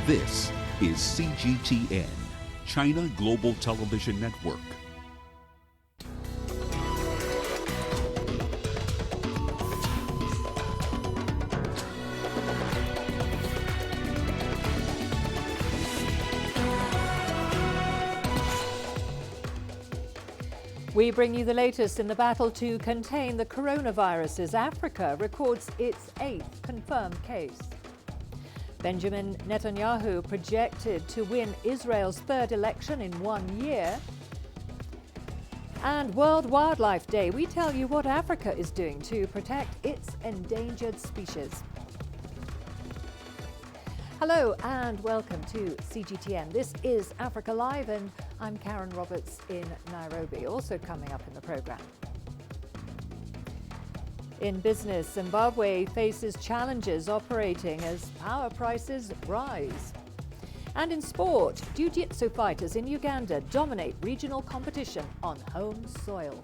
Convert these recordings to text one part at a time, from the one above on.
This is CGTN, China Global Television Network. We bring you the latest in the battle to contain the coronavirus as Africa records its 8th confirmed case. Benjamin Netanyahu projected to win Israel's 3rd election in 1 year. And World Wildlife Day, we tell you what Africa is doing to protect its endangered species. Hello and welcome to CGTN. This is Africa Live and I'm Karen Roberts in Nairobi. Also coming up in the programme. In business, Zimbabwe faces challenges operating as power prices rise. And in sport, jiu-jitsu fighters in Uganda dominate regional competition on home soil.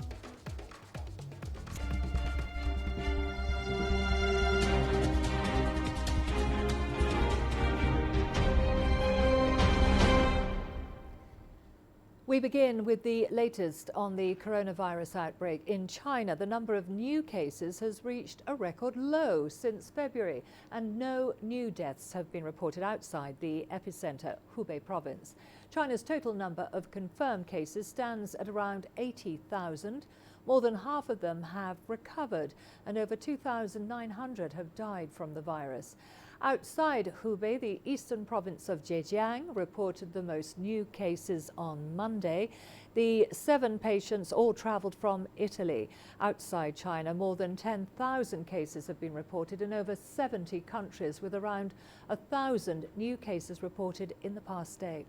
We begin with the latest on the coronavirus outbreak. In China, the number of new cases has reached a record low since February, and no new deaths have been reported outside the epicenter, Hubei province. China's total number of confirmed cases stands at around 80,000. More than half of them have recovered, and over 2,900 have died from the virus. Outside Hubei, the eastern province of Zhejiang reported the most new cases on Monday. The 7 patients all travelled from Italy. Outside China, more than 10,000 cases have been reported in over 70 countries, with around 1,000 new cases reported in the past day.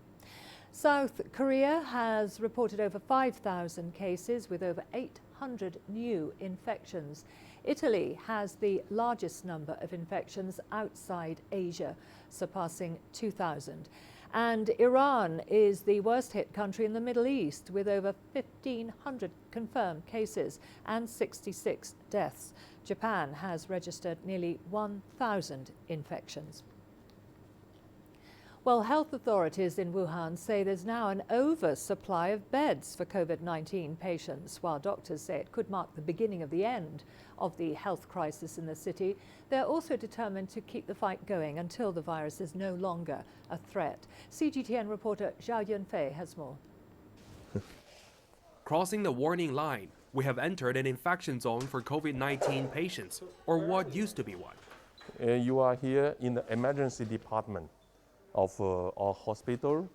South Korea has reported over 5,000 cases with over 800 new infections. Italy has the largest number of infections outside Asia, surpassing 2,000. And Iran is the worst hit country in the Middle East, with over 1,500 confirmed cases and 66 deaths. Japan has registered nearly 1,000 infections. Well, health authorities in Wuhan say there's now an oversupply of beds for COVID-19 patients. While doctors say it could mark the beginning of the end of the health crisis in the city, they're also determined to keep the fight going until the virus is no longer a threat. CGTN reporter Zhao Yunfei has more. Crossing the warning line, we have entered an infection zone for COVID-19 patients, or what used to be one. You are here in the emergency department of our hospital.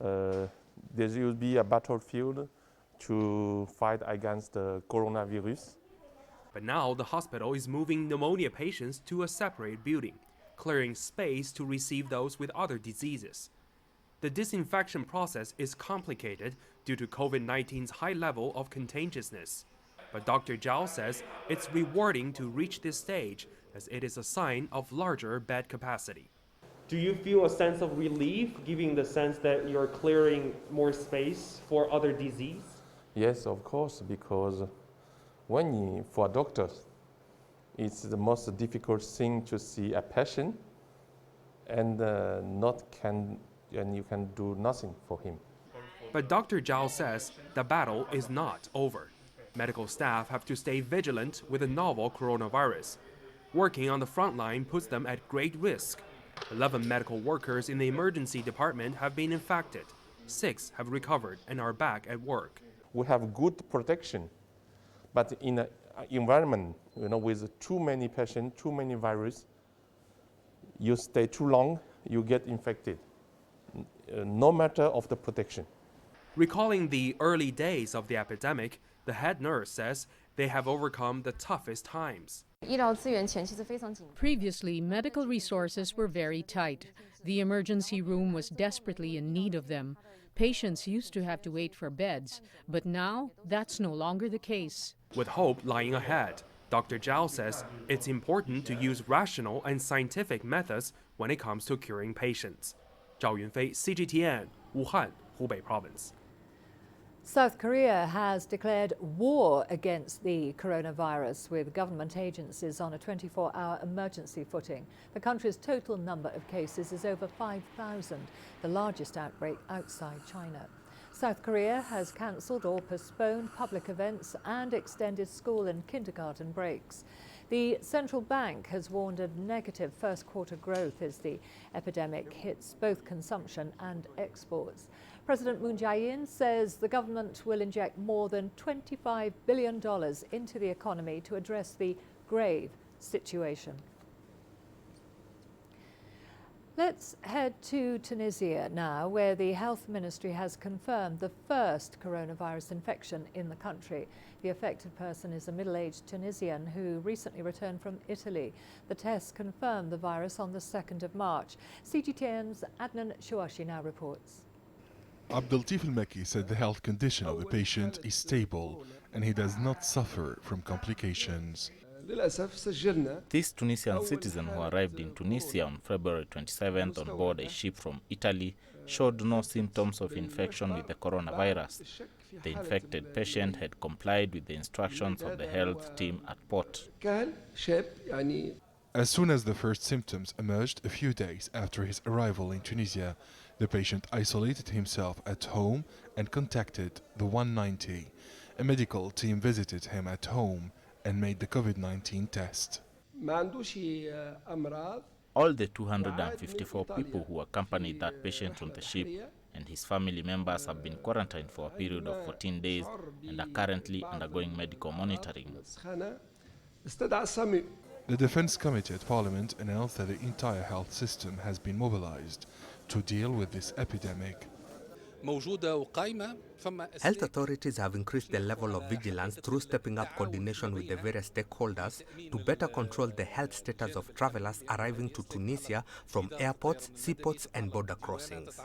There will be a battlefield to fight against the coronavirus. But now the hospital is moving pneumonia patients to a separate building, clearing space to receive those with other diseases. The disinfection process is complicated due to COVID-19's high level of contagiousness. But Dr. Zhao says it's rewarding to reach this stage, as it is a sign of larger bed capacity. Do you feel a sense of relief, giving the sense that you're clearing more space for other disease? Yes, of course, because for doctors, it's the most difficult thing to see a patient and you can do nothing for him. But Dr. Zhao says the battle is not over. Medical staff have to stay vigilant with the novel coronavirus. Working on the front line puts them at great risk. 11 medical workers in the emergency department have been infected. 6 have recovered and are back at work. We have good protection, but in an environment, with too many patients, too many viruses, you stay too long, you get infected, no matter of the protection. Recalling the early days of the epidemic, the head nurse says they have overcome the toughest times. Previously, medical resources were very tight. The emergency room was desperately in need of them. Patients used to have to wait for beds, but now that's no longer the case. With hope lying ahead, Dr. Zhao says it's important to use rational and scientific methods when it comes to curing patients. Zhao Yunfei, CGTN, Wuhan, Hubei Province. South Korea has declared war against the coronavirus, with government agencies on a 24-hour emergency footing. The country's total number of cases is over 5,000, the largest outbreak outside China. South Korea has cancelled or postponed public events and extended school and kindergarten breaks. The central bank has warned of negative first-quarter growth as the epidemic hits both consumption and exports. President Moon Jae-in says the government will inject more than $25 billion into the economy to address the grave situation. Let's head to Tunisia now, where the Health Ministry has confirmed the first coronavirus infection in the country. The affected person is a middle-aged Tunisian who recently returned from Italy. The test confirmed the virus on the 2nd of March. CGTN's Adnan Chouachi now reports. Abdel-Latif Al-Meki said the health condition of the patient is stable and he does not suffer from complications. This Tunisian citizen who arrived in Tunisia on February 27th on board a ship from Italy showed no symptoms of infection with the coronavirus. The infected patient had complied with the instructions of the health team at port. As soon as the first symptoms emerged a few days after his arrival in Tunisia, the patient isolated himself at home and contacted the 190. A medical team visited him at home and made the COVID-19 test. All the 254 people who accompanied that patient on the ship and his family members have been quarantined for a period of 14 days and are currently undergoing medical monitoring. The Defense Committee at Parliament announced that the entire health system has been mobilized to deal with this epidemic. Health authorities have increased the level of vigilance through stepping up coordination with the various stakeholders to better control the health status of travelers arriving to Tunisia from airports, seaports and border crossings.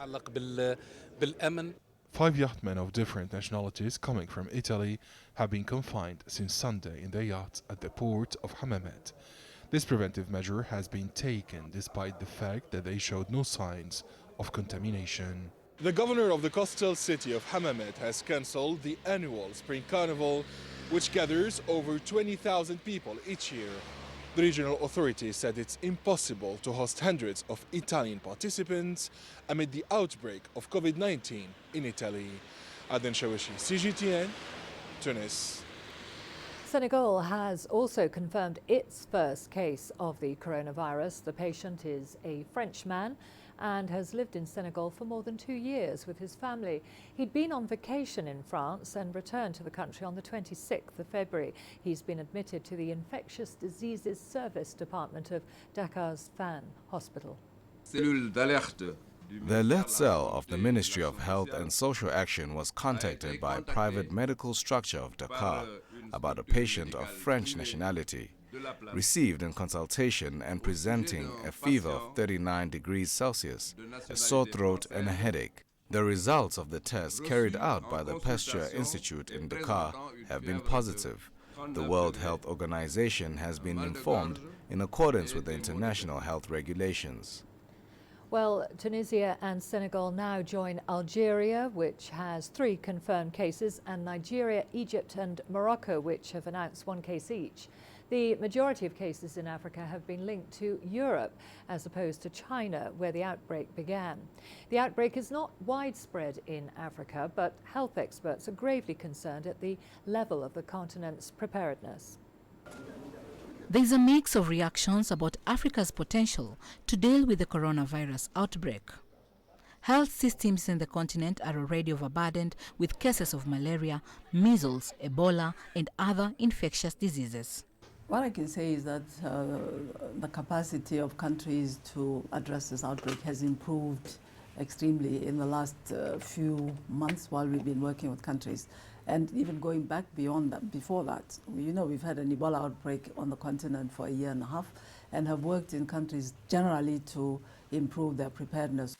5 yachtmen of different nationalities coming from Italy have been confined since Sunday in their yachts at the port of Hammamet. This preventive measure has been taken despite the fact that they showed no signs of contamination. The governor of the coastal city of Hammamet has cancelled the annual Spring Carnival, which gathers over 20,000 people each year. The regional authorities said it's impossible to host hundreds of Italian participants amid the outbreak of COVID-19 in Italy. Adnan Chouachi, CGTN, Tunis. Senegal has also confirmed its first case of the coronavirus. The patient is a Frenchman and has lived in Senegal for more than 2 years with his family. He'd been on vacation in France and returned to the country on the 26th of February. He's been admitted to the Infectious Diseases Service Department of Dakar's Fan Hospital. The alert cell of the Ministry of Health and Social Action was contacted by a private medical structure of Dakar about a patient of French nationality, received in consultation and presenting a fever of 39 degrees Celsius, a sore throat and a headache. The results of the tests carried out by the Pasteur Institute in Dakar have been positive. The World Health Organization has been informed in accordance with the international health regulations. Well, Tunisia and Senegal now join Algeria, which has 3 confirmed cases, and Nigeria, Egypt and Morocco, which have announced 1 case each. The majority of cases in Africa have been linked to Europe as opposed to China, where the outbreak began. The outbreak is not widespread in Africa, but health experts are gravely concerned at the level of the continent's preparedness. There's a mix of reactions about Africa's potential to deal with the coronavirus outbreak. Health systems in the continent are already overburdened with cases of malaria, measles, Ebola and other infectious diseases. What I can say is that the capacity of countries to address this outbreak has improved extremely in the last few months while we've been working with countries. And even going back beyond that, before that, we've had an Ebola outbreak on the continent for 1.5 years and have worked in countries generally to improve their preparedness.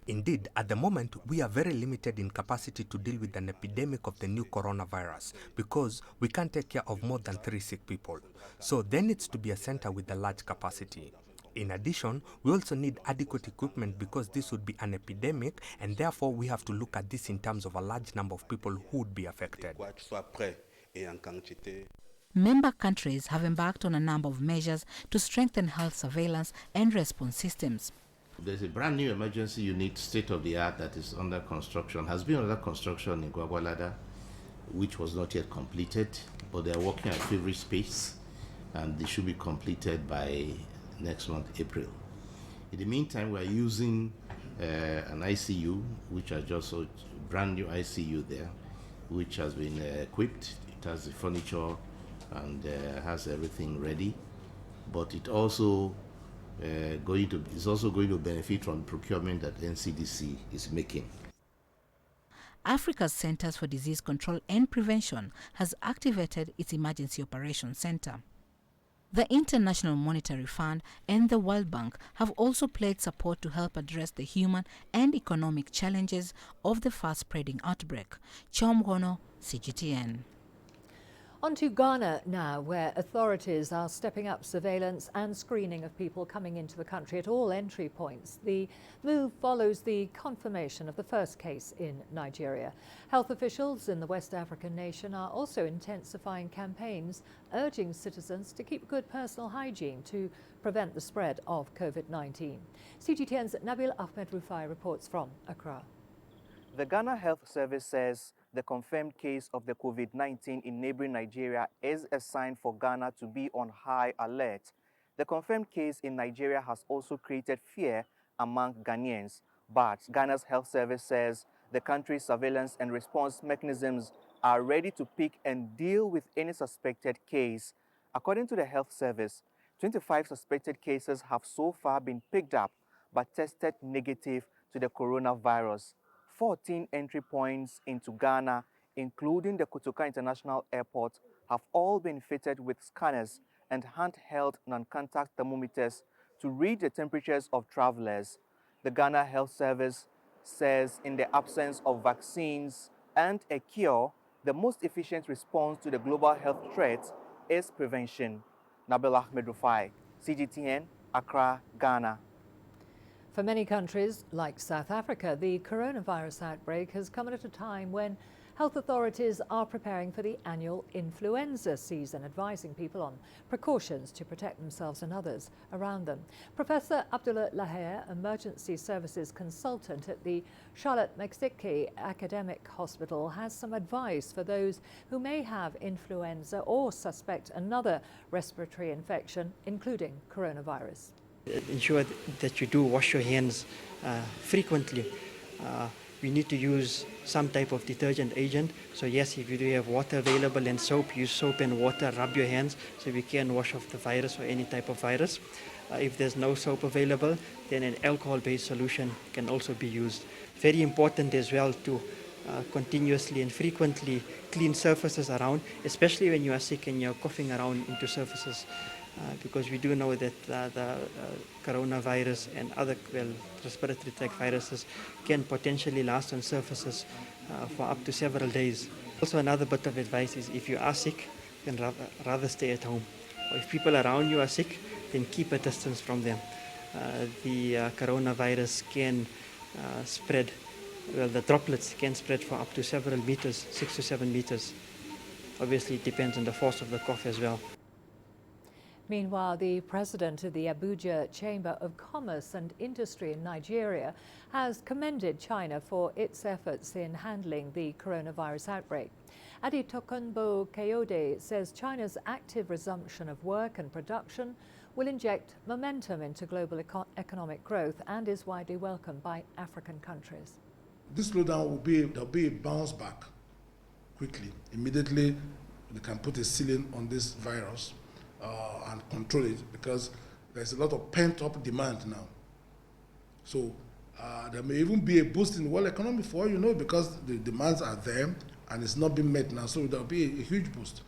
Indeed, at the moment, we are very limited in capacity to deal with an epidemic of the new coronavirus because we can't take care of more than 3 sick people. So there needs to be a center with a large capacity. In addition, we also need adequate equipment because this would be an epidemic, and therefore we have to look at this in terms of a large number of people who would be affected. Member countries have embarked on a number of measures to strengthen health surveillance and response systems. There's a brand new emergency unit, state-of-the-art, that is under construction, has been under construction in Gwagwalada, which was not yet completed, but they are working at feverish pace, and they should be completed by next month, April. In the meantime, we are using an ICU, which is just a brand new ICU there, which has been equipped. It has the furniture and has everything ready, but it also is also going to benefit from procurement that NCDC is making. Africa's Centers for Disease Control and Prevention has activated its Emergency Operations Center. The International Monetary Fund and the World Bank have also pledged support to help address the human and economic challenges of the fast-spreading outbreak. Chom Gono, CGTN. On to Ghana now, where authorities are stepping up surveillance and screening of people coming into the country at all entry points. The move follows the confirmation of the first case in Nigeria. Health officials in the West African nation are also intensifying campaigns urging citizens to keep good personal hygiene to prevent the spread of COVID-19. CGTN's Nabil Ahmed Rufai reports from Accra. The Ghana Health Service says the confirmed case of the COVID-19 in neighboring Nigeria is a sign for Ghana to be on high alert. The confirmed case in Nigeria has also created fear among Ghanaians, but Ghana's Health Service says the country's surveillance and response mechanisms are ready to pick and deal with any suspected case. According to the Health Service, 25 suspected cases have so far been picked up but tested negative to the coronavirus. 14 entry points into Ghana, including the Kotoka International Airport, have all been fitted with scanners and handheld non-contact thermometers to read the temperatures of travelers. The Ghana Health Service says in the absence of vaccines and a cure, the most efficient response to the global health threat is prevention. Nabil Ahmed Rufai, CGTN, Accra, Ghana. For many countries, like South Africa, the coronavirus outbreak has come at a time when health authorities are preparing for the annual influenza season, advising people on precautions to protect themselves and others around them. Professor Abdullah Laher, emergency services consultant at the Charlotte Maxeke Academic Hospital, has some advice for those who may have influenza or suspect another respiratory infection, including coronavirus. Ensure that you do wash your hands frequently. We need to use some type of detergent agent. So yes, if you do have water available and soap, use soap and water, rub your hands so we can wash off the virus or any type of virus. If there's no soap available, then an alcohol-based solution can also be used. Very important as well to continuously and frequently clean surfaces around, especially when you are sick and you're coughing around into surfaces. Because we do know that the coronavirus and other respiratory tract viruses can potentially last on surfaces for up to several days. Also, another bit of advice is if you are sick, then rather stay at home. Or if people around you are sick, then keep a distance from them. The coronavirus can spread, well, the droplets can spread for up to several meters, 6 to 7 meters. Obviously, it depends on the force of the cough as well. Meanwhile, the president of the Abuja Chamber of Commerce and Industry in Nigeria has commended China for its efforts in handling the coronavirus outbreak. Adetokunbo Kayode says China's active resumption of work and production will inject momentum into global economic growth and is widely welcomed by African countries. This slowdown there'll be a bounce back quickly. Immediately, they can put a ceiling on this virus and control it, because there's a lot of pent-up demand now. So there may even be a boost in the world economy for all you know, because the demands are there and it's not being met now. So there'll be a huge boost.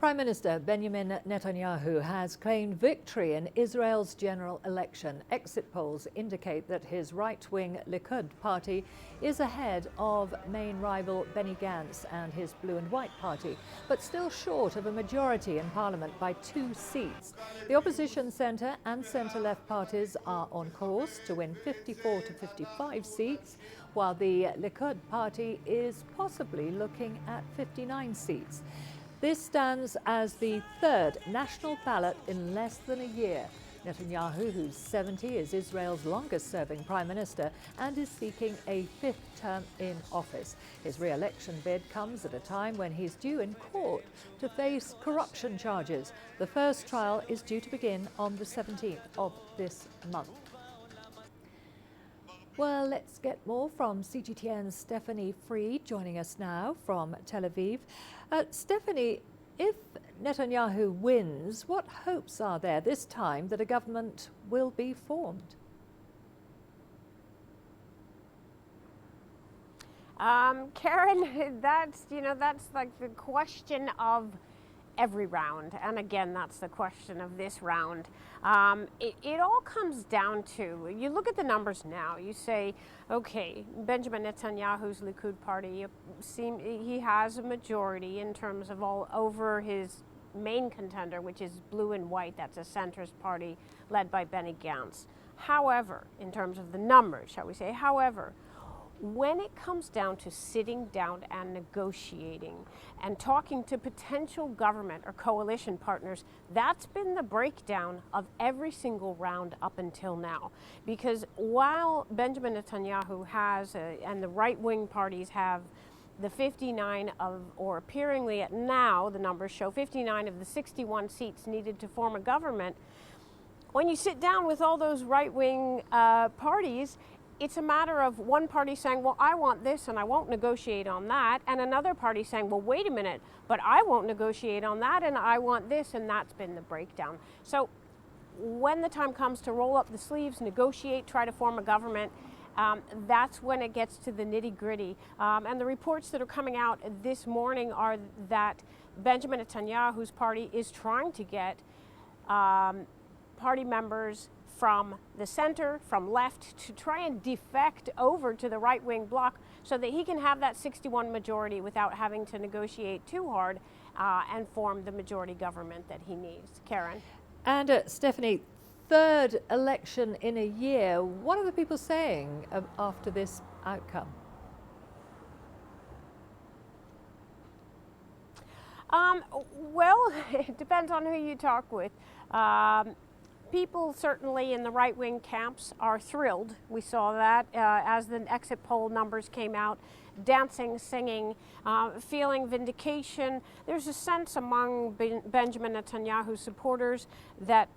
Prime Minister Benjamin Netanyahu has claimed victory in Israel's general election. Exit polls indicate that his right-wing Likud party is ahead of main rival Benny Gantz and his Blue and White party, but still short of a majority in parliament by 2 seats. The opposition centre and centre-left parties are on course to win 54 to 55 seats, while the Likud party is possibly looking at 59 seats. This stands as the third national ballot in less than a year. Netanyahu, who's 70, is Israel's longest-serving prime minister and is seeking a 5th term in office. His re-election bid comes at a time when he's due in court to face corruption charges. The first trial is due to begin on the 17th of this month. Well, let's get more from CGTN's Stephanie Freed, joining us now from Tel Aviv. Stephanie, if Netanyahu wins, what hopes are there this time that a government will be formed? Karen, that's like the question of every round, and again, that's the question of this round. It all comes down to, you look at the numbers now, you say, okay, Benjamin Netanyahu's Likud party, he has a majority in terms of all over his main contender, which is Blue and White, that's a centrist party led by Benny Gantz. However, in terms of the numbers, shall we say, when it comes down to sitting down and negotiating and talking to potential government or coalition partners, that's been the breakdown of every single round up until now. Because while Benjamin Netanyahu has, and the right-wing parties have, the 59 of, or appearingly at now, the numbers show 59 of the 61 seats needed to form a government, when you sit down with all those right-wing parties, it's a matter of one party saying, well, I want this and I won't negotiate on that, and another party saying, well, wait a minute, but I won't negotiate on that and I want this, and that's been the breakdown. So when the time comes to roll up the sleeves, negotiate, try to form a government, that's when it gets to the nitty-gritty. And the reports that are coming out this morning are that Benjamin Netanyahu's party is trying to get party members from the center, from left, to try and defect over to the right-wing bloc so that he can have that 61 majority without having to negotiate too hard and form the majority government that he needs. Karen? And Stephanie, third election in a year. What are the people saying after this outcome? Well, it depends on who you talk with. People certainly in the right-wing camps are thrilled. We saw that as the exit poll numbers came out, dancing, singing, feeling vindication. There's a sense among Benjamin Netanyahu's supporters that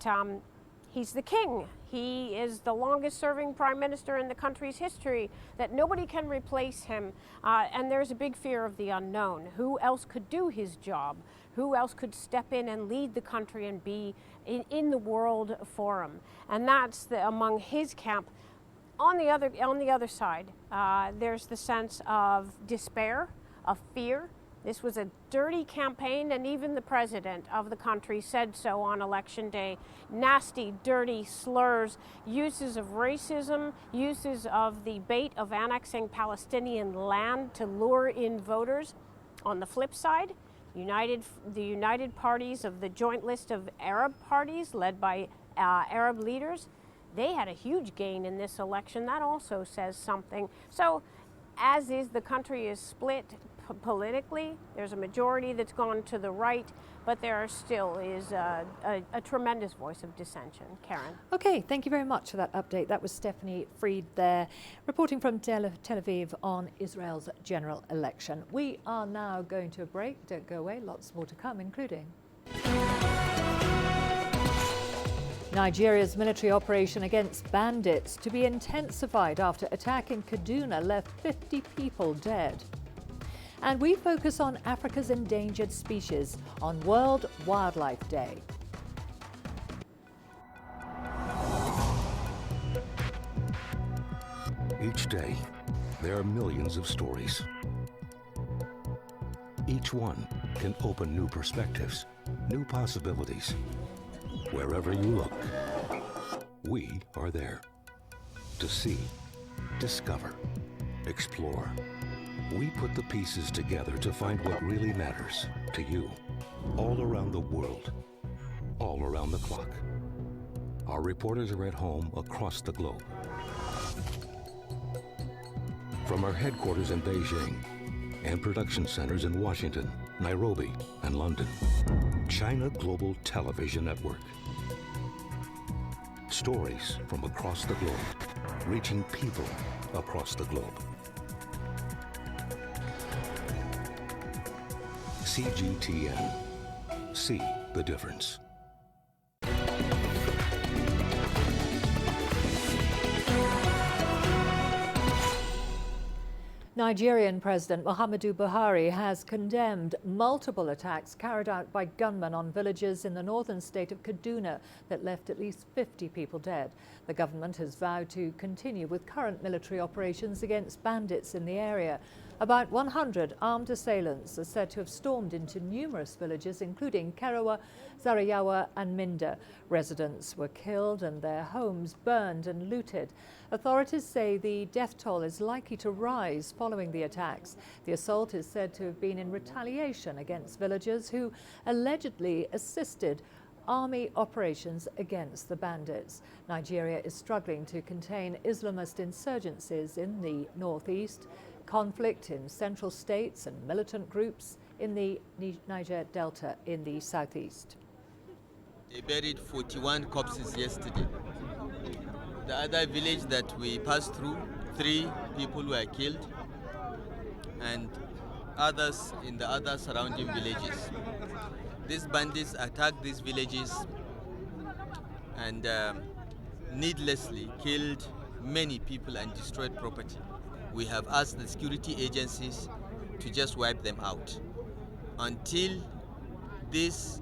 he's the king. He is the longest-serving prime minister in the country's history, that nobody can replace him. And there's a big fear of the unknown. Who else could do his job? Who else could step in and lead the country and be in the world forum? And that's among his camp. On the other side, there's the sense of despair, of fear. This was a dirty campaign, and even the president of the country said so on election day. Nasty, dirty slurs, uses of racism, uses of the bait of annexing Palestinian land to lure in voters. On the flip side, the united parties of the joint list of Arab parties led by Arab leaders, they had a huge gain in this election. That also says something. So, as is, the country is split politically. There's a majority that's gone to the right, but there still is a tremendous voice of dissension. Karen? Okay, thank you very much for that update. That was Stephanie Freed there, reporting from Tel Aviv on Israel's general election. We are now going to a break. Don't go away, lots more to come, including Nigeria's military operation against bandits to be intensified after attack in Kaduna left 50 people dead. And we focus on Africa's endangered species on World Wildlife Day. Each day, there are millions of stories. Each one can open new perspectives, new possibilities. Wherever you look, we are there to see, discover, explore. We put the pieces together to find what really matters to you, all around the world, all around the clock. Our reporters are at home across the globe. From our headquarters in Beijing and production centers in Washington, Nairobi, and London, China Global Television Network. Stories from across the globe, reaching people across the globe. CGTN. See the difference. Nigerian President Muhammadu Buhari has condemned multiple attacks carried out by gunmen on villages in the northern state of Kaduna that left at least 50 people dead. The government has vowed to continue with current military operations against bandits in the area. About 100 armed assailants are said to have stormed into numerous villages, including Kerawa, Zariyawa and Minda. Residents were killed and their homes burned and looted. Authorities say the death toll is likely to rise following the attacks. The assault is said to have been in retaliation against villagers who allegedly assisted army operations against the bandits. Nigeria is struggling to contain Islamist insurgencies in the northeast, conflict in central states and militant groups in the Niger Delta in the southeast. They buried 41 corpses yesterday. The other village that we passed through, 3 people were killed, and others in the other surrounding villages. These bandits attacked these villages and needlessly killed many people and destroyed property. We have asked the security agencies to just wipe them out. Until this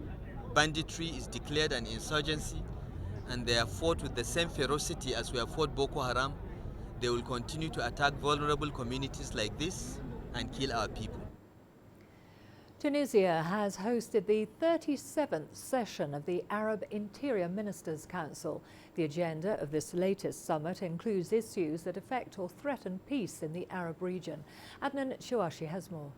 banditry is declared an insurgency and they are fought with the same ferocity as we have fought Boko Haram, they will continue to attack vulnerable communities like this and kill our people. Tunisia has hosted the 37th session of the Arab Interior Ministers' Council. The agenda of this latest summit includes issues that affect or threaten peace in the Arab region. Adnan Chouachi has more.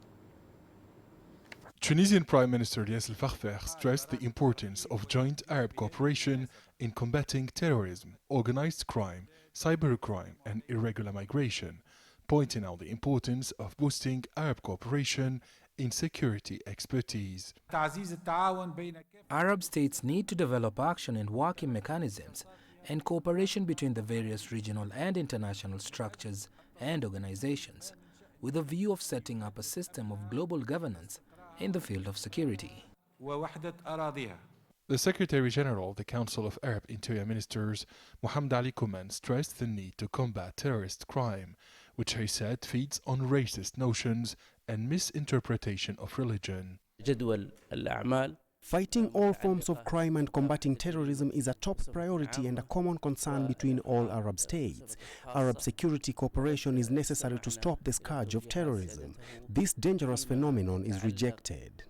Tunisian Prime Minister Yassir Fakhfakh stressed the importance of joint Arab cooperation in combating terrorism, organized crime, cybercrime and irregular migration, pointing out the importance of boosting Arab cooperation in security expertise. Arab states need to develop action and working mechanisms and cooperation between the various regional and international structures and organizations, with a view of setting up a system of global governance in the field of security. The Secretary General of the Council of Arab Interior Ministers, Mohamed Ali Kouman, stressed the need to combat terrorist crime, which he said feeds on racist notions and misinterpretation of religion. Fighting all forms of crime and combating terrorism is a top priority and a common concern between all Arab states. Arab security cooperation is necessary to stop the scourge of terrorism. This dangerous phenomenon is rejected.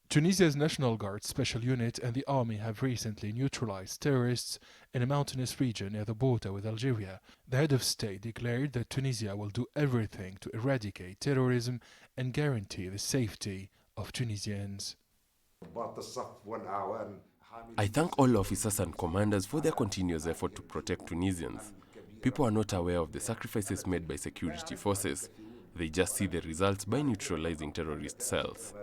Tunisia's National Guard Special Unit and the army have recently neutralized terrorists in a mountainous region near the border with Algeria. The head of state declared that Tunisia will do everything to eradicate terrorism and guarantee the safety of Tunisians. I thank all officers and commanders for their continuous effort to protect Tunisians. People are not aware of the sacrifices made by security forces. They just see the results by neutralizing terrorist cells.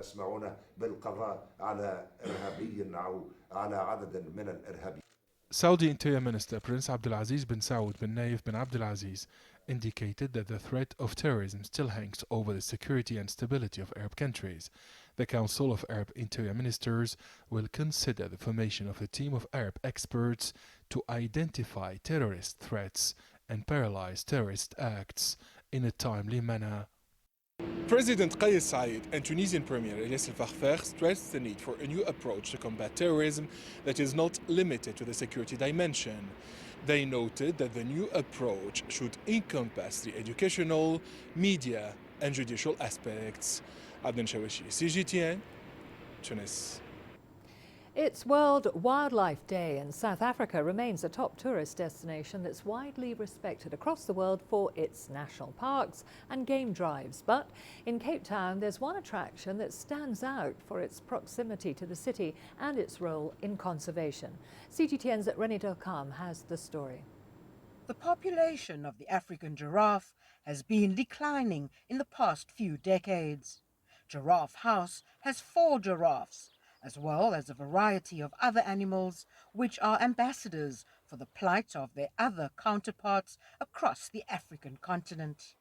Saudi Interior Minister Prince Abdulaziz bin Saud bin Naif bin Abdulaziz indicated that the threat of terrorism still hangs over the security and stability of Arab countries. The Council of Arab Interior Ministers will consider the formation of a team of Arab experts to identify terrorist threats and paralyze terrorist acts in a timely manner. President Kais Saied and Tunisian Premier Yassir Fakhfakh stressed the need for a new approach to combat terrorism that is not limited to the security dimension. They noted that the new approach should encompass the educational, media and judicial aspects. عدن شوشي CGTN تونس. It's World Wildlife Day, and South Africa remains a top tourist destination that's widely respected across the world for its national parks and game drives. But in Cape Town, there's one attraction that stands out for its proximity to the city and its role in conservation. CGTN's Renée Delcam has the story. The population of the African giraffe has been declining in the past few decades. Giraffe House has 4 giraffes, as well as a variety of other animals which are ambassadors for the plight of their other counterparts across the African continent.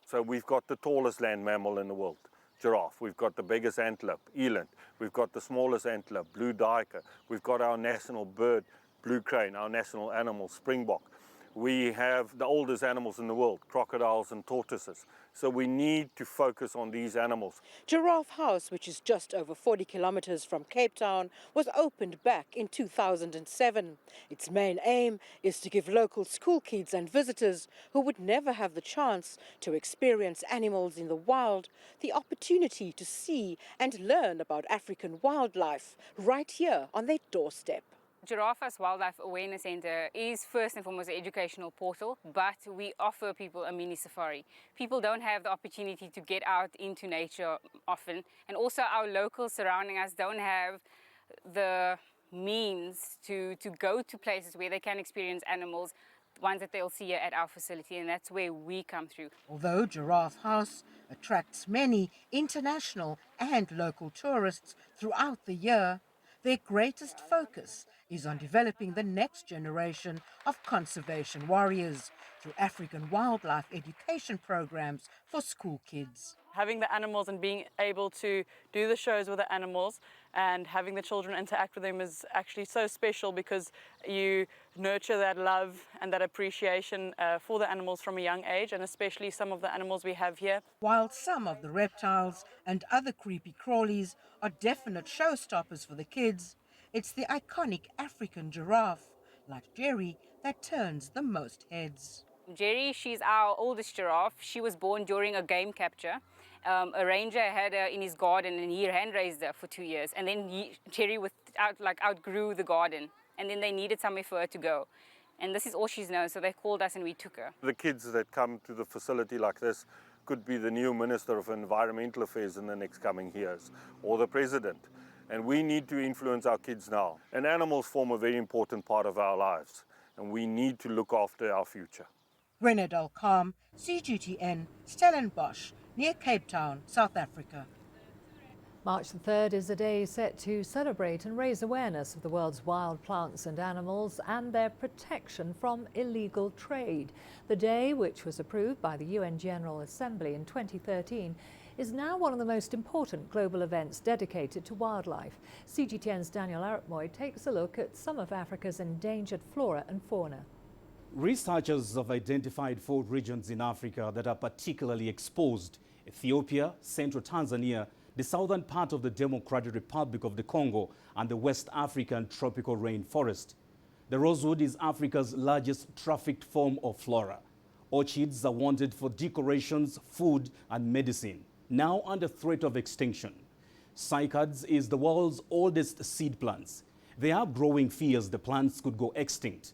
So we've got the tallest land mammal in the world, giraffe. We've got the biggest antelope, eland. We've got the smallest antelope, blue duiker. We've got our national bird, blue crane, our national animal, springbok. We have the oldest animals in the world, crocodiles and tortoises. So we need to focus on these animals. Giraffe House, which is just over 40 kilometers from Cape Town, was opened back in 2007. Its main aim is to give local school kids and visitors who would never have the chance to experience animals in the wild the opportunity to see and learn about African wildlife right here on their doorstep. Giraffe Wildlife Awareness Centre is first and foremost an educational portal, but we offer people a mini safari. People don't have the opportunity to get out into nature often, and also our locals surrounding us don't have the means to go to places where they can experience animals, ones that they'll see here at our facility, and that's where we come through. Although Giraffe House attracts many international and local tourists throughout the year, their greatest focus is on developing the next generation of conservation warriors through African wildlife education programs for school kids. Having the animals and being able to do the shows with the animals and having the children interact with them is actually so special, because you nurture that love and that appreciation for the animals from a young age, and especially some of the animals we have here. While some of the reptiles and other creepy crawlies are definite showstoppers for the kids, it's the iconic African giraffe, like Jerry, that turns the most heads. Jerry, she's our oldest giraffe. She was born during a game capture. A ranger had her in his garden and he hand raised her for 2 years. And then Jerry outgrew the garden. And then they needed somewhere for her to go. And this is all she's known, so they called us and we took her. The kids that come to the facility like this could be the new Minister of Environmental Affairs in the next coming years, or the President. And we need to influence our kids now. And animals form a very important part of our lives. And we need to look after our future. Renée Delcam, CGTN, Stellenbosch, near Cape Town, South Africa. March the 3rd is a day set to celebrate and raise awareness of the world's wild plants and animals and their protection from illegal trade. The day, which was approved by the UN General Assembly in 2013, is now one of the most important global events dedicated to wildlife. CGTN's Daniel Arapmoy takes a look at some of Africa's endangered flora and fauna. Researchers have identified 4 regions in Africa that are particularly exposed: Ethiopia, Central Tanzania, the southern part of the Democratic Republic of the Congo, and the West African tropical rainforest. The rosewood is Africa's largest trafficked form of flora. Orchids are wanted for decorations, food, and medicine, now under threat of extinction. Cycads is the world's oldest seed plants. There are growing fears the plants could go extinct.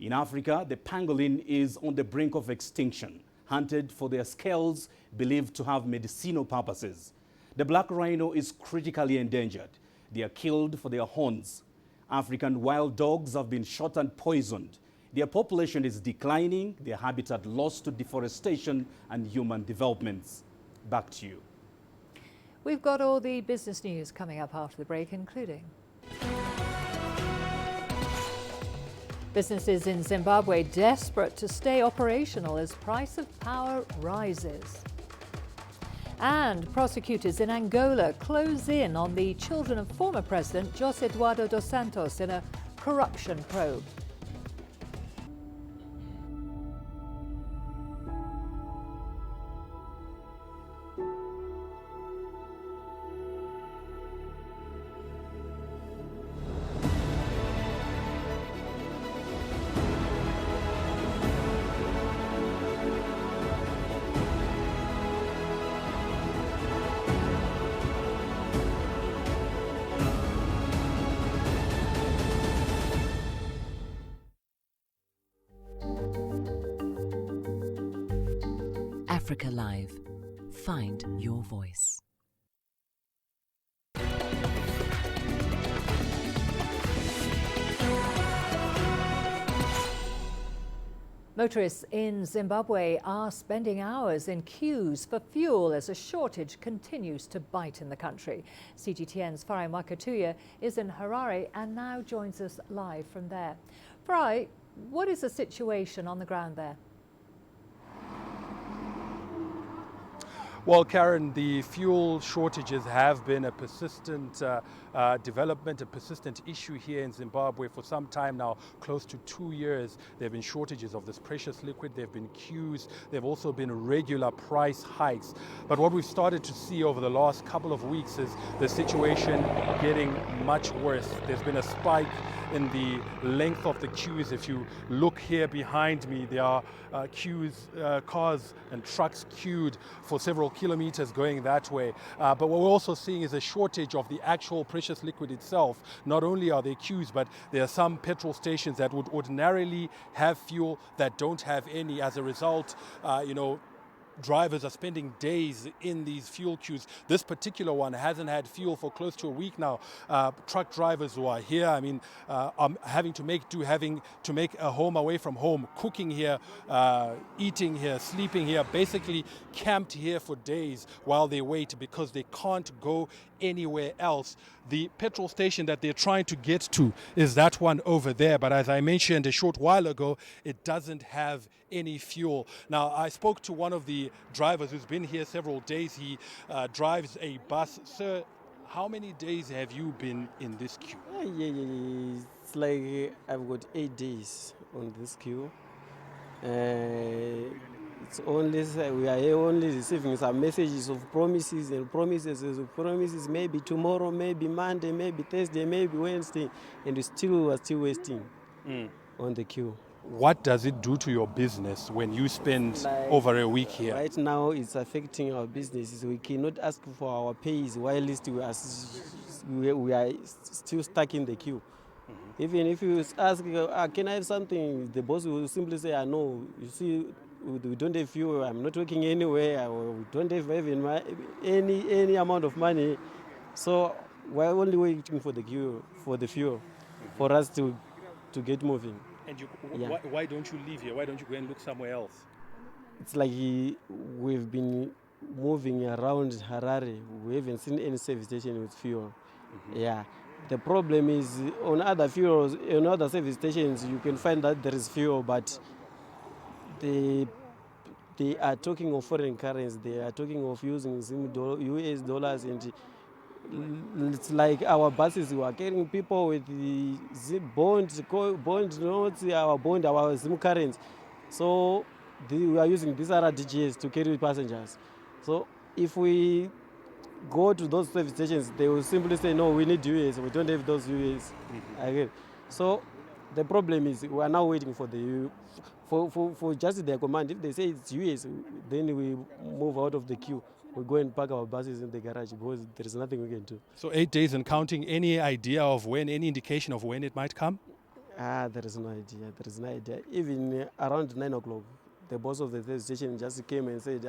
In Africa, the pangolin is on the brink of extinction, hunted for their scales believed to have medicinal purposes. The black rhino is critically endangered. They are killed for their horns. African wild dogs have been shot and poisoned. Their population is declining, their habitat lost to deforestation and human developments. Back to you. We've got all the business news coming up after the break, including businesses in Zimbabwe desperate to stay operational as price of power rises. And prosecutors in Angola close in on the children of former President José Eduardo dos Santos in a corruption probe. Africa Live. Find your voice. Motorists in Zimbabwe are spending hours in queues for fuel as a shortage continues to bite in the country. CGTN's Farai Mwakatuya is in Harare and now joins us live from there. Farai, what is the situation on the ground there? Well, Karen, the fuel shortages have been a persistent development, a persistent issue here in Zimbabwe for some time now, close to 2 years. There have been shortages of this precious liquid, there have been queues, there have also been regular price hikes. But what we've started to see over the last couple of weeks is the situation getting much worse. There's been a spike in the length of the queues. If you look here behind me, there are queues, cars and trucks queued for several kilometers going that way. But what we're also seeing is a shortage of the actual precious liquid itself. Not only are there queues, but there are some petrol stations that would ordinarily have fuel that don't have any. As a result, drivers are spending days in these fuel queues. This particular one hasn't had fuel for close to a week now. Truck drivers who are here, are having to make a home away from home, cooking here, eating here, sleeping here, basically camped here for days while they wait because they can't go anywhere else. The petrol station that they're trying to get to is that one over there, but as I mentioned a short while ago, it doesn't have any fuel. Now, I spoke to one of the drivers who's been here several days. He drives a bus. Sir, how many days have you been in this queue? It's like I've got 8 days on this queue. It's only we are only receiving some messages of promises and promises. Maybe tomorrow, maybe Monday, maybe Thursday, maybe Wednesday, and we are still wasting on the queue. What does it do to your business when you spend over a week here? Right now, it's affecting our businesses. We cannot ask for our pays while we are still stuck in the queue. Even if you ask, can I have something? The boss will simply say, no. You see, we don't have fuel. I'm not working anywhere. We don't have even any amount of money. So we're only waiting for the queue, for the fuel, for us to get moving. And why don't you leave here? Why don't you go and look somewhere else? It's like we've been moving around Harare. We haven't seen any service station with fuel. Yeah. The problem is on other service stations, you can find that there is fuel, but they are talking of foreign currency. They are talking of using US dollars, and it's like our buses were carrying people with the bond notes, our SIM currency. So we are using these RDGs to carry passengers. So if we go to those service stations, they will simply say, no, we need US. We don't have those US. Again. So the problem is we are now waiting for for just their command. If they say it's US, then we move out of the queue. We go and park our buses in the garage because there is nothing we can do. So 8 days and counting. Any idea of when, any indication of when it might come? There is no idea. There is no idea. Even around 9 o'clock, the boss of the service station just came and said,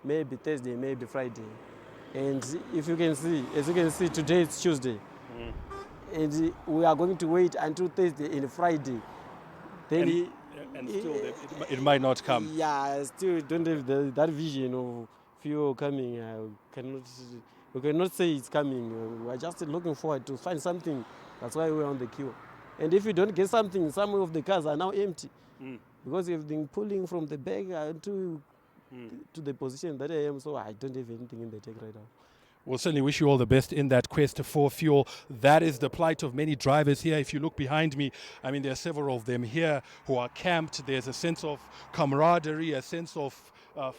maybe Thursday, maybe Friday. And if you can see, as you can see, today it's Tuesday. And we are going to wait until Thursday and Friday. Then and still it might not come. Yeah, I still don't have that vision of fuel coming. We cannot say it's coming. We are just looking forward to find something. That's why we're on the queue. And if you don't get something, some of the cars are now empty. Because you've been pulling from the back to the position that I am, so I don't have anything in the tank right now. We'll certainly wish you all the best in that quest for fuel. That is the plight of many drivers here. If you look behind me, there are several of them here who are camped. There's a sense of camaraderie, a sense of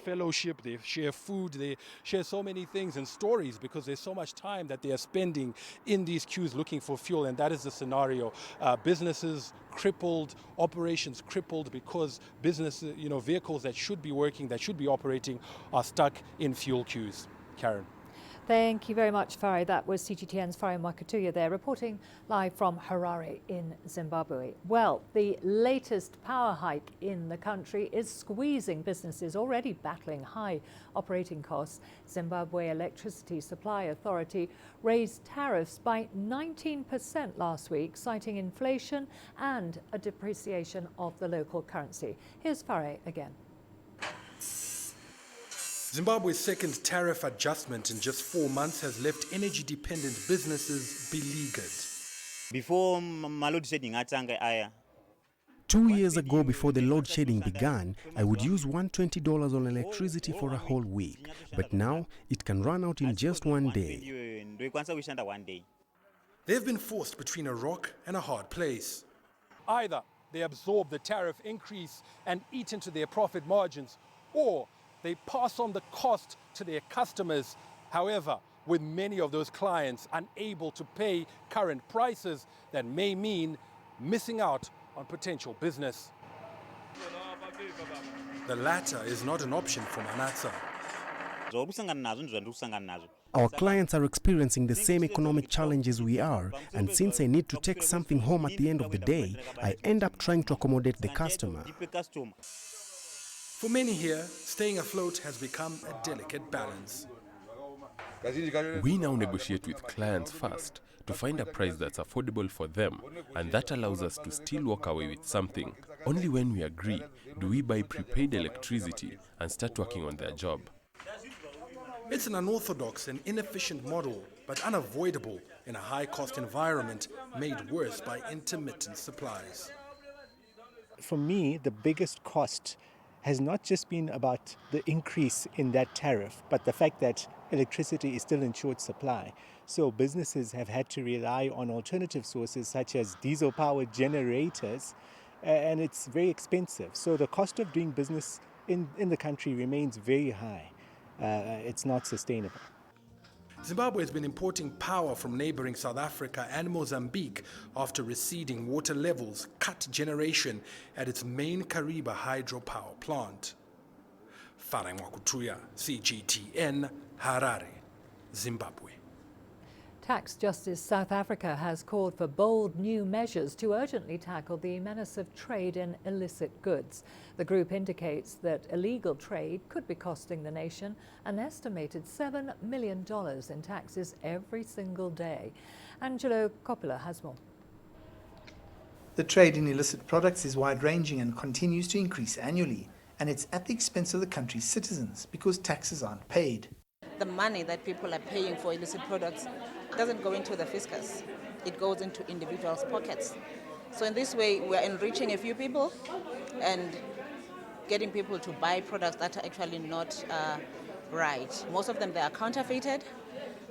fellowship. They share food, they share so many things and stories because there's so much time that they are spending in these queues looking for fuel, and that is the scenario. Businesses crippled, operations crippled because businesses, vehicles that should be working, that should be operating are stuck in fuel queues. Karen. Thank you very much, Farai. That was CGTN's Farai Mwakatuya there, reporting live from Harare in Zimbabwe. Well, the latest power hike in the country is squeezing businesses already battling high operating costs. Zimbabwe Electricity Supply Authority raised tariffs by 19% last week, citing inflation and a depreciation of the local currency. Here's Farai again. Zimbabwe's second tariff adjustment in just 4 months has left energy-dependent businesses beleaguered. Before load shedding atanga 2 years ago, before the load shedding began, I would use $120 on electricity for a whole week. But now, it can run out in just 1 day. They've been forced between a rock and a hard place. Either they absorb the tariff increase and eat into their profit margins, or they pass on the cost to their customers. However, with many of those clients unable to pay current prices, that may mean missing out on potential business. The latter is not an option for Manatsa. Our clients are experiencing the same economic challenges we are, and since I need to take something home at the end of the day, I end up trying to accommodate the customer. For many here, staying afloat has become a delicate balance. We now negotiate with clients first to find a price that's affordable for them, and that allows us to still walk away with something. Only when we agree do we buy prepaid electricity and start working on their job. It's an unorthodox and inefficient model, but unavoidable in a high-cost environment made worse by intermittent supplies. For me, the biggest cost has not just been about the increase in that tariff, but the fact that electricity is still in short supply. So businesses have had to rely on alternative sources such as diesel-powered generators, and it's very expensive. So the cost of doing business in the country remains very high. It's not sustainable. Zimbabwe has been importing power from neighboring South Africa and Mozambique after receding water levels cut generation at its main Kariba hydropower plant. Farai Mwakatuya, CGTN, Harare, Zimbabwe. Tax Justice South Africa has called for bold new measures to urgently tackle the menace of trade in illicit goods. The group indicates that illegal trade could be costing the nation an estimated $7 million in taxes every single day. Angelo Coppola has more. The trade in illicit products is wide-ranging and continues to increase annually, and it's at the expense of the country's citizens because taxes aren't paid. The money that people are paying for illicit products doesn't go into the fiscus, it goes into individuals' pockets. So in this way, we're enriching a few people and getting people to buy products that are actually not right. Most of them, they are counterfeited.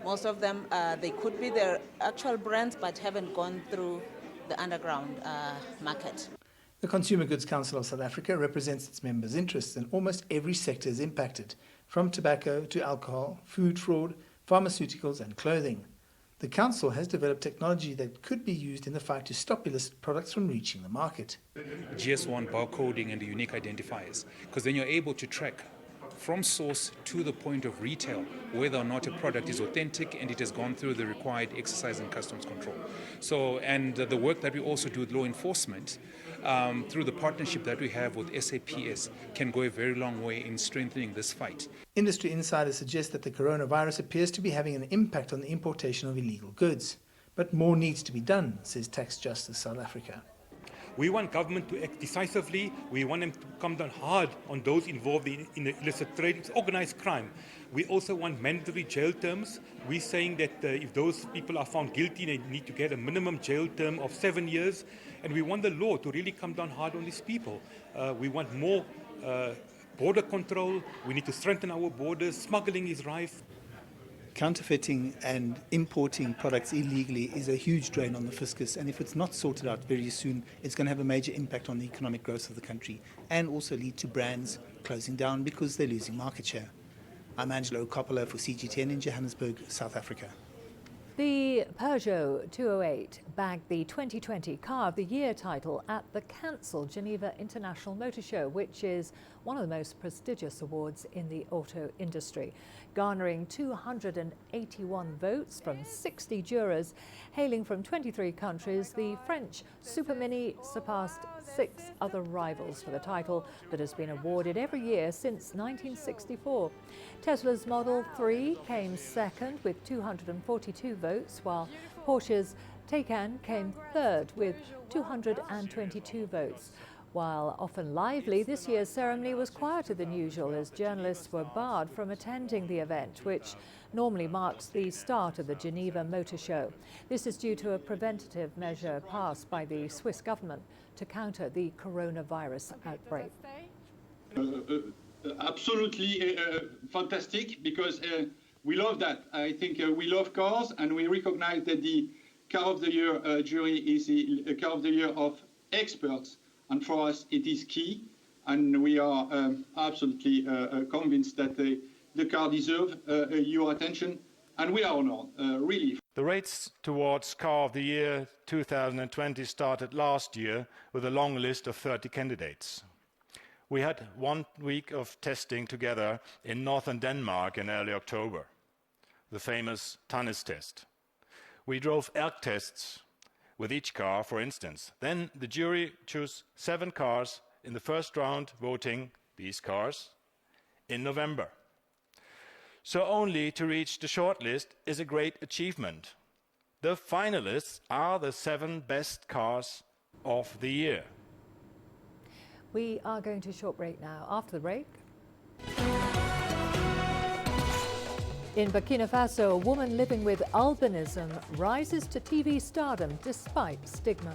Most of them, they could be their actual brands but haven't gone through the underground market. The Consumer Goods Council of South Africa represents its members' interests, and almost every sector is impacted, from tobacco to alcohol, food fraud, pharmaceuticals and clothing. The Council has developed technology that could be used in the fight to stop illicit products from reaching the market. GS1 barcoding and the unique identifiers, because then you're able to track from source to the point of retail whether or not a product is authentic and it has gone through the required exercise in customs control. So, and the work that we also do with law enforcement through the partnership that we have with SAPS can go a very long way in strengthening this fight. Industry insiders suggest that the coronavirus appears to be having an impact on the importation of illegal goods. But more needs to be done, says Tax Justice South Africa. We want government to act decisively. We want them to come down hard on those involved in the illicit trade. It's organized crime. We also want mandatory jail terms. We're saying that if those people are found guilty, they need to get a minimum jail term of 7 years. And we want the law to really come down hard on these people. We want more border control. We need to strengthen our borders. Smuggling is rife. Counterfeiting and importing products illegally is a huge drain on the fiscus, and if it's not sorted out very soon, it's going to have a major impact on the economic growth of the country and also lead to brands closing down because they're losing market share. I'm Angelo Coppola for CGTN in Johannesburg, South Africa. The Peugeot 208 bagged the 2020 Car of the Year title at the cancelled Geneva International Motor Show, which is one of the most prestigious awards in the auto industry. Garnering 281 votes from 60 jurors hailing from 23 countries, the French Super Mini surpassed 6 other rivals for the title that has been awarded every year since 1964. Tesla's Model 3 came second with 242 votes, while Porsche's Taycan came third with 222 votes. While often lively, this year's ceremony was quieter than usual as journalists were barred from attending the event, which normally marks the start of the Geneva Motor Show. This is due to a preventative measure passed by the Swiss government to counter the coronavirus outbreak. Absolutely fantastic, because we love that. I think we love cars, and we recognize that the Car of the Year jury is the Car of the Year of experts. And for us, it is key, and we are absolutely convinced that the car deserves your attention, and we are honored, really. The race towards Car of the Year 2020 started last year with a long list of 30 candidates. We had 1 week of testing together in northern Denmark in early October, the famous Tannis test. We drove ERG tests with each car, for instance. Then the jury chose 7 cars in the first round, voting these cars in November. So only to reach the shortlist is a great achievement. The finalists are the 7 best cars of the year. We are going to a short break now. After the break, in Burkina Faso, a woman living with albinism rises to TV stardom despite stigma.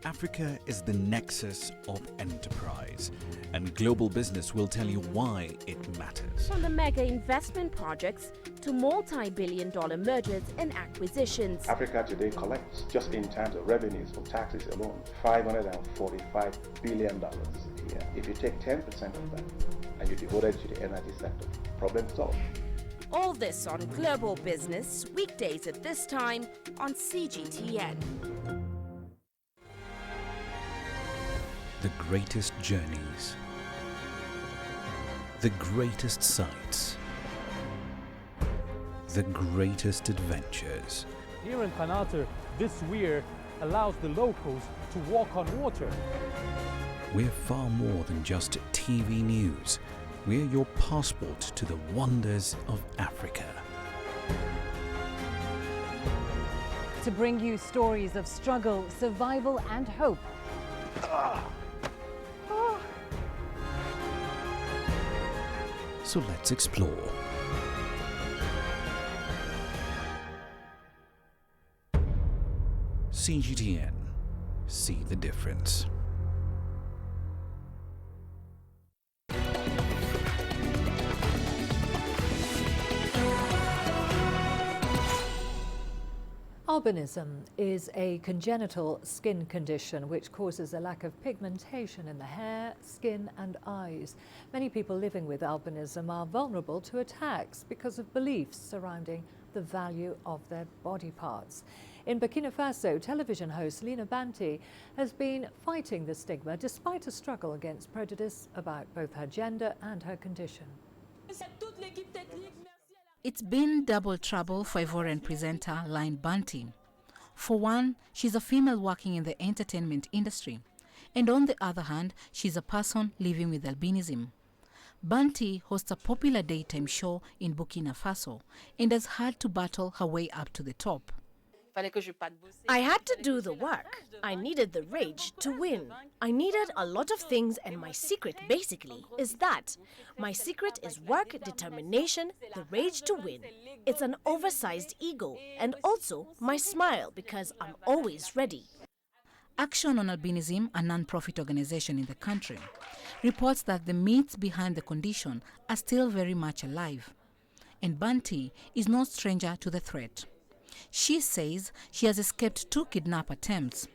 Africa is the nexus of enterprise, and global business will tell you why it matters. From the mega investment projects to multi-billion-dollar mergers and acquisitions. Africa today collects, just in terms of revenues from taxes alone, $545 billion a year. If you take 10% of that and you devote it to the energy sector, problem solved. All this on Global Business, weekdays at this time on CGTN. The greatest journeys, the greatest sights, the greatest adventures. Here in Qanater, this weir allows the locals to walk on water. We're far more than just TV news. We're your passport to the wonders of Africa. To bring you stories of struggle, survival and hope. So let's explore. CGTN. See the difference. Albinism is a congenital skin condition which causes a lack of pigmentation in the hair, skin and eyes. Many people living with albinism are vulnerable to attacks because of beliefs surrounding the value of their body parts. In Burkina Faso, television host Lina Banti has been fighting the stigma despite a struggle against prejudice about both her gender and her condition. It's been double trouble for Ivorian presenter Line Banti. For one, she's a female working in the entertainment industry, and on the other hand, she's a person living with albinism. Banti hosts a popular daytime show in Burkina Faso and has had to battle her way up to the top. I had to do the work. I needed the rage to win. I needed a lot of things, and my secret basically is that. My secret is work, determination, the rage to win. It's an oversized ego, and also my smile because I'm always ready. Action on Albinism, a non-profit organization in the country, reports that the myths behind the condition are still very much alive. And Banti is no stranger to the threat. She says she has escaped 2 kidnap attempts.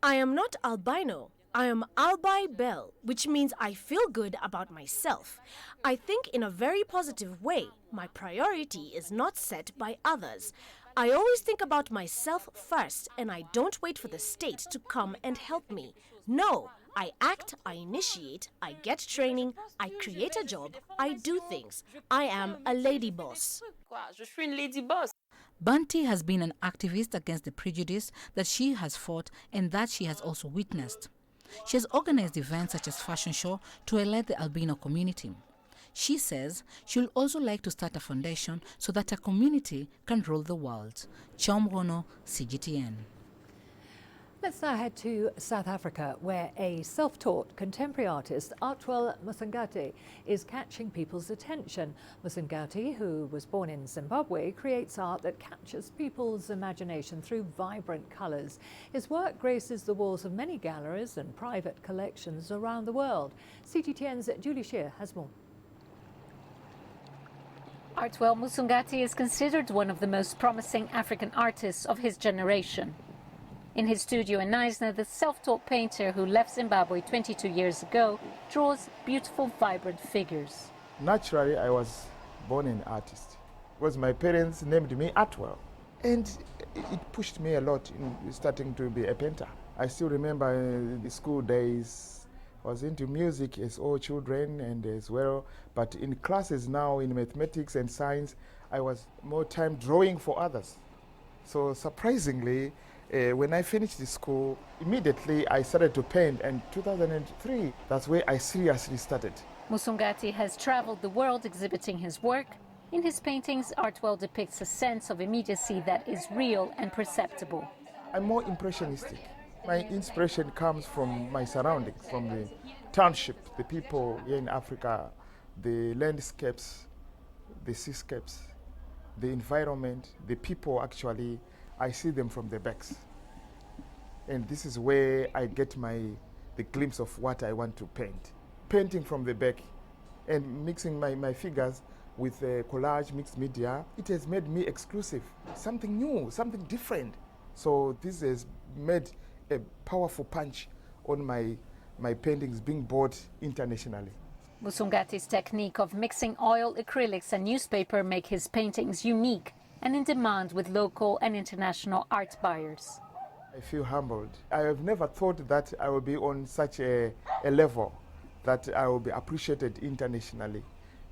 I am not albino. I am Albai Bell, which means I feel good about myself. I think in a very positive way. My priority is not set by others. I always think about myself first, and I don't wait for the state to come and help me. No, I act, I initiate, I get training, I create a job, I do things. I am a lady boss. Bunty has been an activist against the prejudice that she has fought and that she has also witnessed. She has organized events such as fashion show to highlight the albino community. She says she will also like to start a foundation so that her community can rule the world. Chomrono, CGTN. Let's now head to South Africa, where a self-taught contemporary artist, Artwell Musongati, is catching people's attention. Musongati, who was born in Zimbabwe, creates art that captures people's imagination through vibrant colours. His work graces the walls of many galleries and private collections around the world. CGTN's Julie Shear has more. Artwell Musongati is considered one of the most promising African artists of his generation. In his studio in Knysna, the self-taught painter who left Zimbabwe 22 years ago draws beautiful, vibrant figures. Naturally, I was born an artist because my parents named me Artwell, and it pushed me a lot in starting to be a painter. I still remember the school days. I was into music as all children and as well, but in classes now in mathematics and science, I was more time drawing for others. So surprisingly, when I finished the school, immediately I started to paint, and 2003, that's where I seriously started. Musongati has traveled the world exhibiting his work. In his paintings, Artwell depicts a sense of immediacy that is real and perceptible. I'm more impressionistic. My inspiration comes from my surroundings, from the township, the people here in Africa, the landscapes, the seascapes, the environment, the people actually. I see them from the backs. And this is where I get the glimpse of what I want to paint. Painting from the back and mixing my figures with collage, mixed media, it has made me exclusive, something new, something different. So this has made a powerful punch on my paintings being bought internationally. Musongati's technique of mixing oil, acrylics and newspaper make his paintings unique and in demand with local and international art buyers. I feel humbled. I have never thought that I will be on such a level that I will be appreciated internationally.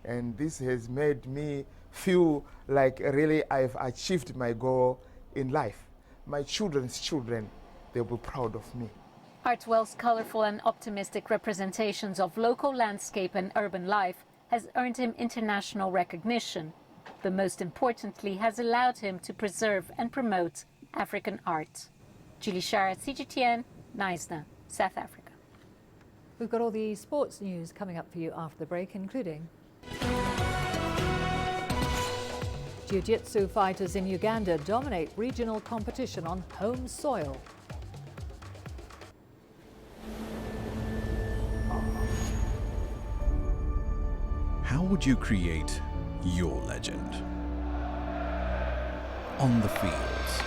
And this has made me feel like really I've achieved my goal in life. My children's children, they'll be proud of me. Artwell's colorful and optimistic representations of local landscape and urban life has earned him international recognition, but most importantly has allowed him to preserve and promote African art. Julie Shara, CGTN, Knysna, South Africa. We've got all the sports news coming up for you after the break, including Jiu-Jitsu fighters in Uganda dominate regional competition on home soil. How would you create your legend? On the fields,